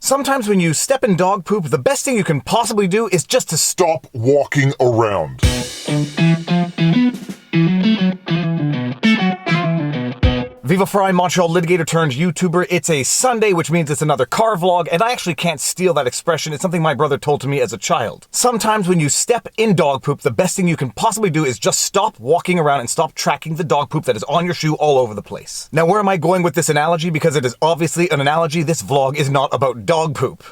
Sometimes when you step in dog poop, the best thing you can possibly do is just to Stop walking around. Viva Frei, Montreal litigator turned YouTuber. It's a Sunday, which means it's another car vlog, and I actually can't steal that expression. It's something my brother told to me as a child. Sometimes when you step in dog poop, the best thing you can possibly do is just stop walking around and stop tracking the dog poop that is on your shoe all over the place. Now, where am I going with this analogy? Because it is obviously an analogy. This vlog is not about dog poop.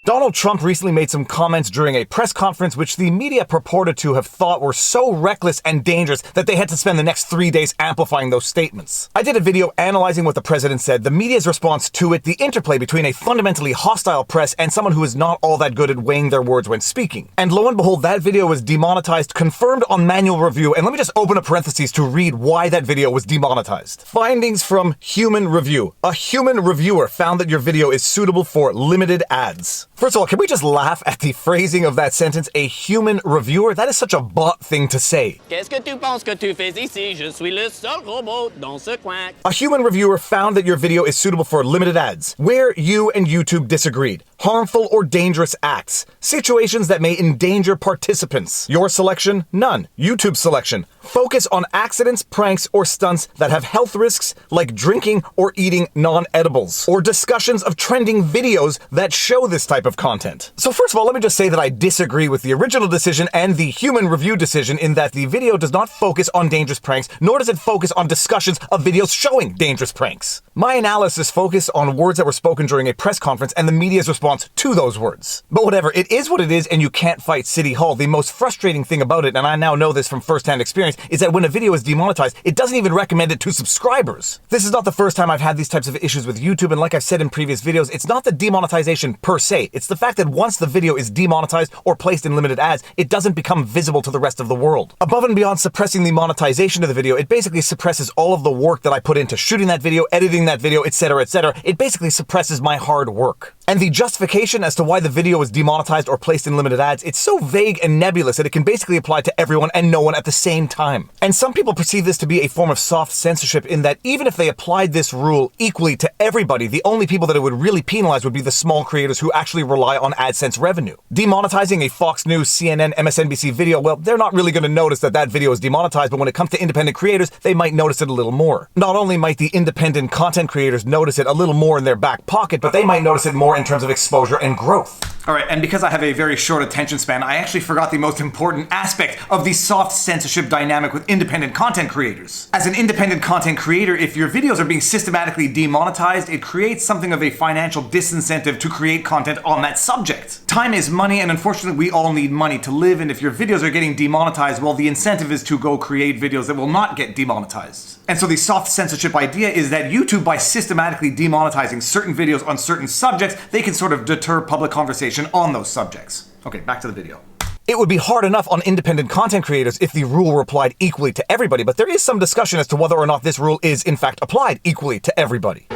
Donald Trump recently made some comments during a press conference which the media purported to have thought were so reckless and dangerous that they had to spend the next 3 days amplifying those statements. I did a video analyzing what the president said, the media's response to it, the interplay between a fundamentally hostile press and someone who is not all that good at weighing their words when speaking. And lo and behold, that video was demonetized, confirmed on manual review, and let me just open a parenthesis to read why that video was demonetized. Findings from Human Review. A human reviewer found that your video is suitable for limited ads. First of all, can we just laugh at the phrasing of that sentence? A human reviewer? That is such a bot thing to say. Qu'est-ce que tu penses que tu fais ici? Je suis le seul robot dans ce coin. A human reviewer found that your video is suitable for limited ads. Where you and YouTube disagreed. Harmful or dangerous acts. Situations that may endanger participants. Your selection? None. YouTube's selection. Focus on accidents, pranks, or stunts that have health risks, like drinking or eating non-edibles. Or discussions of trending videos that show this type of content. So first of all, let me just say that I disagree with the original decision and the human review decision in that the video does not focus on dangerous pranks, nor does it focus on discussions of videos showing dangerous pranks. My analysis focused on words that were spoken during a press conference and the media's response to those words. But whatever, it is what it is and you can't fight City Hall. The most frustrating thing about it, and I now know this from first-hand experience, is that when a video is demonetized, it doesn't even recommend it to subscribers. This is not the first time I've had these types of issues with YouTube, and like I've said in previous videos, it's not the demonetization per se, it's the fact that once the video is demonetized or placed in limited ads, it doesn't become visible to the rest of the world. Above and beyond suppressing the monetization of the video, it basically suppresses all of the work that I put into shooting that video, editing that video, etc., etc. It basically suppresses my hard work. And the justification as to why the video is demonetized or placed in limited ads, it's so vague and nebulous that it can basically apply to everyone and no one at the same time. And some people perceive this to be a form of soft censorship in that even if they applied this rule equally to everybody, the only people that it would really penalize would be the small creators who actually rely on AdSense revenue. Demonetizing a Fox News, CNN, MSNBC video, well, they're not really going to notice that that video is demonetized, but when it comes to independent creators, they might notice it a little more. Not only might the independent content creators notice it a little more in their back pocket, but they might notice it more in terms of exposure and growth. Alright, and because I have a very short attention span, I actually forgot the most important aspect of the soft censorship dynamic with independent content creators. As an independent content creator, if your videos are being systematically demonetized, it creates something of a financial disincentive to create content on that subject. Time is money, and unfortunately we all need money to live, and if your videos are getting demonetized, well, the incentive is to go create videos that will not get demonetized. And so the soft censorship idea is that YouTube, by systematically demonetizing certain videos on certain subjects, they can sort of deter public conversation on those subjects. Okay, back to the video. It would be hard enough on independent content creators if the rule were applied equally to everybody, but there is some discussion as to whether or not this rule is in fact applied equally to everybody.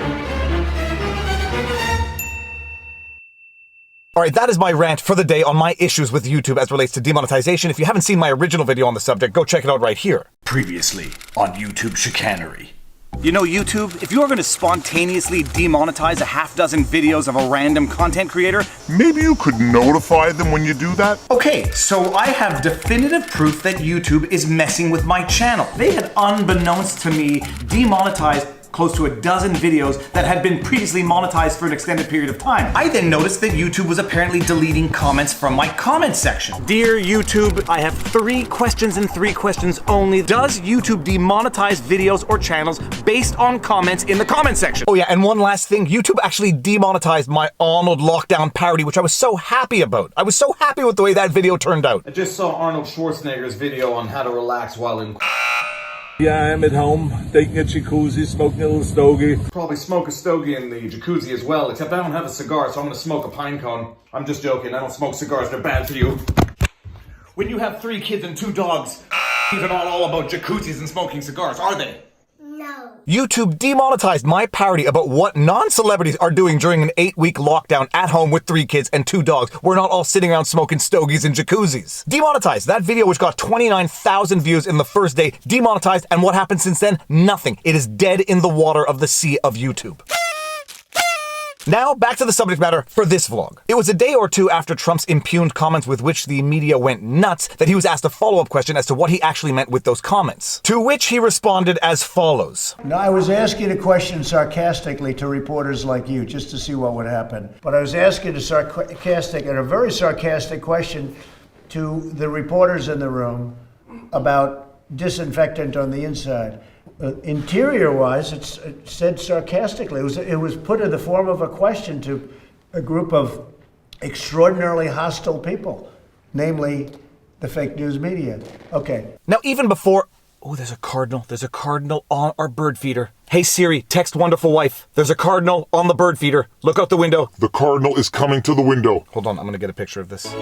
Alright, that is my rant for the day on my issues with YouTube as relates to demonetization. If you haven't seen my original video on the subject, go check it out right here. Previously on YouTube chicanery. You know, YouTube, if you are going to spontaneously demonetize a half-dozen videos of a random content creator, Maybe you could notify them when you do that? okay, so I have definitive proof that YouTube is messing with my channel. They had, unbeknownst to me, demonetized close to a dozen videos that had been previously monetized for an extended period of time. I then noticed that YouTube was apparently deleting comments from my comment section. Dear YouTube, I have 3 questions and 3 questions only. Does YouTube demonetize videos or channels based on comments in the comment section? Oh yeah, and one last thing, YouTube actually demonetized my Arnold lockdown parody, which I was so happy about. I was so happy with the way that video turned out. I just saw Arnold Schwarzenegger's video on how to relax while in Yeah, I'm at home, taking a jacuzzi, smoking a little stogie. Probably smoke a stogie in the jacuzzi as well, except I don't have a cigar, so I'm gonna smoke a pine cone. I'm just joking, I don't smoke cigars, they're bad for you. When you have 3 kids and 2 dogs, even not all about jacuzzis and smoking cigars, are they? No. YouTube demonetized my parody about what non-celebrities are doing during an 8-week lockdown at home with 3 kids and 2 dogs. We're not all sitting around smoking stogies and jacuzzis. Demonetized. That video, which got 29,000 views in the first day, demonetized, and what happened since then? Nothing. It is dead in the water of the sea of YouTube. Now, back to the subject matter for this vlog. It was a day or two after Trump's impugned comments with which the media went nuts that he was asked a follow-up question as to what he actually meant with those comments. To which he responded as follows. No, I was asking a question sarcastically to reporters like you, just to see what would happen. But I was asking a very sarcastic question to the reporters in the room about disinfectant on the inside. Interior-wise, it said sarcastically. It was put in the form of a question to a group of extraordinarily hostile people, namely the fake news media. Okay. Now, even before... Oh, there's a cardinal. There's a cardinal on our bird feeder. Hey Siri, text wonderful wife. There's a cardinal on the bird feeder. Look out the window. The cardinal is coming to the window. Hold on, I'm gonna get a picture of this.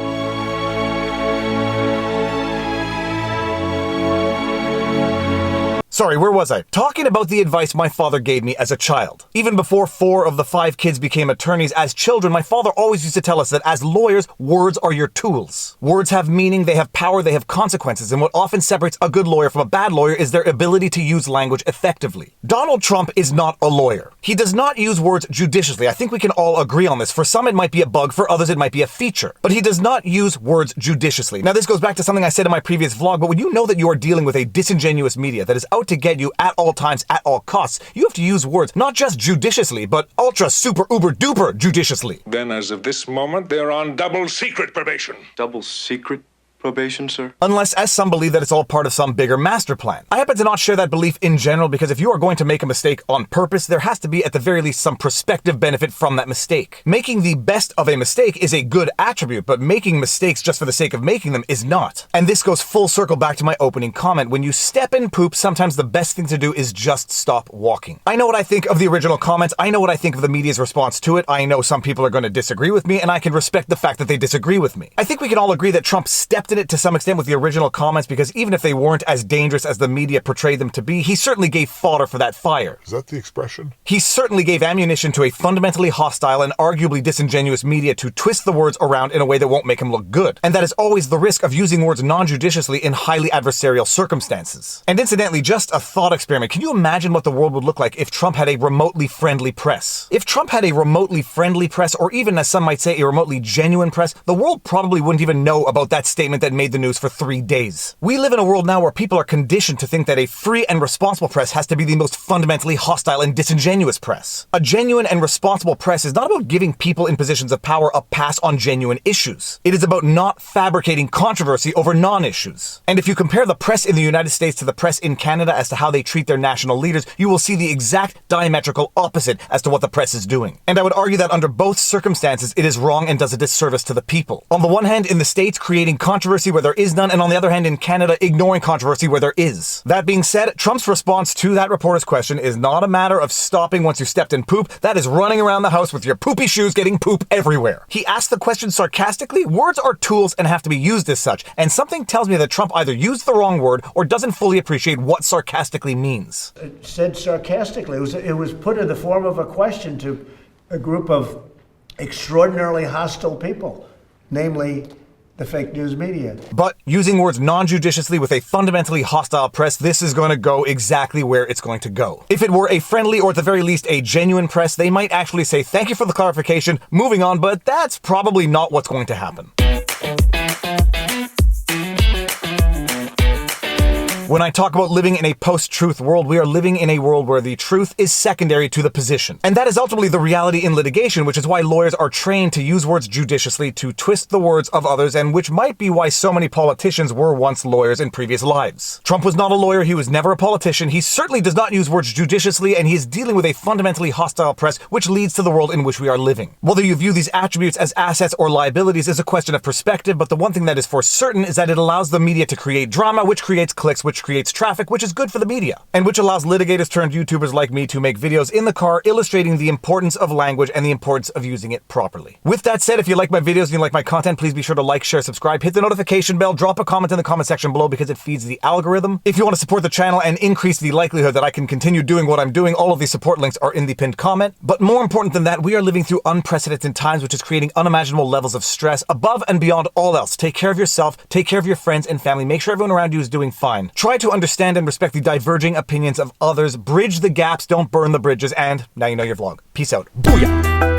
Sorry, where was I? Talking about the advice my father gave me as a child. Even before 4 of the 5 kids became attorneys, as children, my father always used to tell us that as lawyers, words are your tools. Words have meaning, they have power, they have consequences, and what often separates a good lawyer from a bad lawyer is their ability to use language effectively. Donald Trump is not a lawyer. He does not use words judiciously. I think we can all agree on this. For some, it might be a bug, for others, it might be a feature. But he does not use words judiciously. Now, this goes back to something I said in my previous vlog, but when you know that you are dealing with a disingenuous media that is out to get you at all times, at all costs, you have to use words not just judiciously, but ultra super uber duper judiciously. Then as of this moment, they're on double secret probation. Double secret probation, sir? Unless, as some believe, that it's all part of some bigger master plan. I happen to not share that belief in general because if you are going to make a mistake on purpose, there has to be at the very least some prospective benefit from that mistake. Making the best of a mistake is a good attribute, but making mistakes just for the sake of making them is not. And this goes full circle back to my opening comment. When you step in poop, sometimes the best thing to do is just stop walking. I know what I think of the original comments. I know what I think of the media's response to it. I know some people are going to disagree with me, and I can respect the fact that they disagree with me. I think we can all agree that Trump stepped in it to some extent with the original comments because even if they weren't as dangerous as the media portrayed them to be, he certainly gave fodder for that fire. Is that the expression? He certainly gave ammunition to a fundamentally hostile and arguably disingenuous media to twist the words around in a way that won't make him look good. And that is always the risk of using words non-judiciously in highly adversarial circumstances. And incidentally, just a thought experiment. Can you imagine what the world would look like if Trump had a remotely friendly press? If Trump had a remotely friendly press, or even as some might say, a remotely genuine press, the world probably wouldn't even know about that statement that made the news for 3 days. We live in a world now where people are conditioned to think that a free and responsible press has to be the most fundamentally hostile and disingenuous press. A genuine and responsible press is not about giving people in positions of power a pass on genuine issues. It is about not fabricating controversy over non-issues. And if you compare the press in the United States to the press in Canada as to how they treat their national leaders, you will see the exact diametrical opposite as to what the press is doing. And I would argue that under both circumstances, it is wrong and does a disservice to the people. On the one hand, in the States, creating controversy where there is none, and on the other hand, in Canada, ignoring controversy where there is. That being said, Trump's response to that reporter's question is not a matter of stopping once you stepped in poop. That is running around the house with your poopy shoes getting poop everywhere. He asked the question sarcastically. Words are tools and have to be used as such, and something tells me that Trump either used the wrong word or doesn't fully appreciate what sarcastically means. It said sarcastically. It was put in the form of a question to a group of extraordinarily hostile people, namely the fake news media. But using words non-judiciously with a fundamentally hostile press, this is going to go exactly where it's going to go. If it were a friendly or at the very least a genuine press, they might actually say, thank you for the clarification, moving on, but that's probably not what's going to happen. When I talk about living in a post-truth world, we are living in a world where the truth is secondary to the position. And that is ultimately the reality in litigation, which is why lawyers are trained to use words judiciously to twist the words of others, and which might be why so many politicians were once lawyers in previous lives. Trump was not a lawyer, he was never a politician, he certainly does not use words judiciously, and he is dealing with a fundamentally hostile press, which leads to the world in which we are living. Whether you view these attributes as assets or liabilities is a question of perspective, but the one thing that is for certain is that it allows the media to create drama, which creates clicks, which creates traffic, which is good for the media, and which allows litigators turned YouTubers like me to make videos in the car illustrating the importance of language and the importance of using it properly. With that said, if you like my videos and you like my content, please be sure to like, share, subscribe, hit the notification bell, drop a comment in the comment section below because it feeds the algorithm. If you want to support the channel and increase the likelihood that I can continue doing what I'm doing, all of these support links are in the pinned comment. But more important than that, we are living through unprecedented times, which is creating unimaginable levels of stress above and beyond all else. Take care of yourself, take care of your friends and family, make sure everyone around you is doing fine. Try to understand and respect the diverging opinions of others, bridge the gaps, don't burn the bridges, and now you know your vlog. Peace out. Booyah!